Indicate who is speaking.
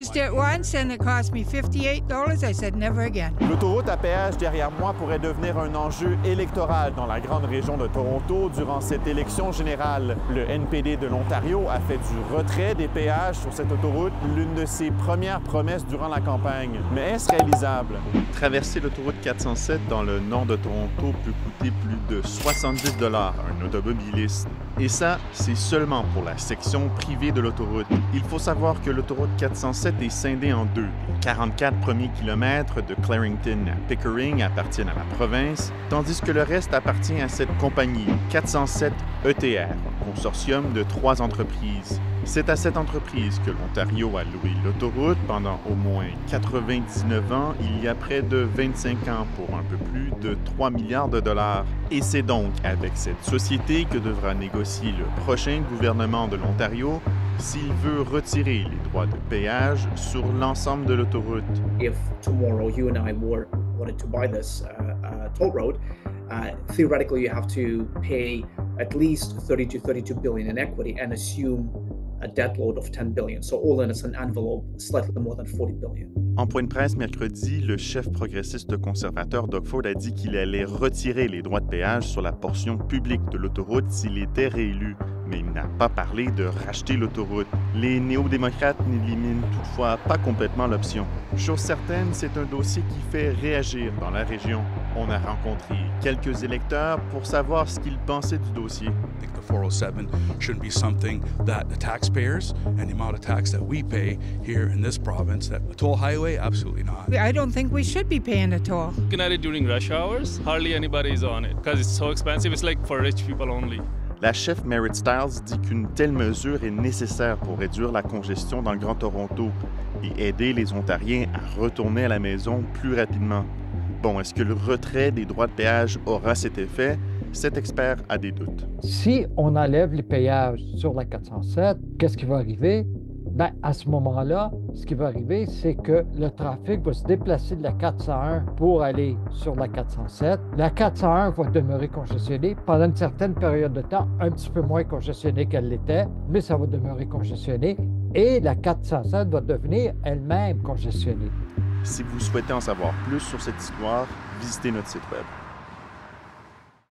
Speaker 1: Used it once and it cost me $58. I said never again.
Speaker 2: L'autoroute à péage derrière moi pourrait devenir un enjeu électoral dans la grande région de Toronto durant cette élection générale. Le NPD de l'Ontario a fait du retrait des péages sur cette autoroute l'une de ses premières promesses durant la campagne. Mais est-ce réalisable?
Speaker 3: Traverser l'autoroute 407 dans le nord de Toronto peut coûter plus de 70 $ à un automobiliste. Et ça, c'est seulement pour la section privée de l'autoroute. Il faut savoir que l'autoroute 407 est scindée en deux. Les 44 premiers kilomètres de Clarington à Pickering appartiennent à la province, tandis que le reste appartient à cette compagnie 407 ETR, un consortium de 3 entreprises. C'est à cette entreprise que l'Ontario a loué l'autoroute pendant au moins 99 ans, il y a près de 25 ans, pour un peu plus de 3 milliards de dollars. Et c'est donc avec cette société que devra négocier le prochain gouvernement de l'Ontario s'il veut retirer les droits de péage sur l'ensemble de l'autoroute.
Speaker 4: If tomorrow you and I wanted to buy this toll road, theoretically you have to pay at least 30 to 32 billion in equity and assume a debt load of 10 billion. So all in, it's an envelope slightly more than 40 billion.
Speaker 3: En point de presse mercredi, le chef progressiste conservateur Doug Ford a dit qu'il allait retirer les droits de péage sur la portion publique de l'autoroute s'il était réélu. Mais il n'a pas parlé de racheter l'autoroute. Les néo-démocrates n'éliminent toutefois pas complètement l'option. Chose certaine, c'est un dossier qui fait réagir dans la région. On a rencontré quelques électeurs pour savoir ce qu'ils pensaient du dossier.
Speaker 5: I think the 407 shouldn't be something that the taxpayers and the amount of tax that we pay here in this province, that the toll highway, absolutely not.
Speaker 1: I don't think we should be paying a toll.
Speaker 6: Looking at it during rush hours, hardly anybody is on it because it's so expensive. It's like for rich people only.
Speaker 3: La chef Merritt Stiles dit qu'une telle mesure est nécessaire pour réduire la congestion dans le Grand Toronto et aider les Ontariens à retourner à la maison plus rapidement. Bon, est-ce que le retrait des droits de péage aura cet effet? Cet expert a des doutes.
Speaker 7: Si on enlève les péages sur la 407, qu'est-ce qui va arriver? Bien, à ce moment-là, ce qui va arriver, c'est que le trafic va se déplacer de la 401 pour aller sur la 407. La 401 va demeurer congestionnée pendant une certaine période de temps, un petit peu moins congestionnée qu'elle l'était, mais ça va demeurer congestionné et la 407 va devenir elle-même congestionnée.
Speaker 3: Si vous souhaitez en savoir plus sur cette histoire, visitez notre site web.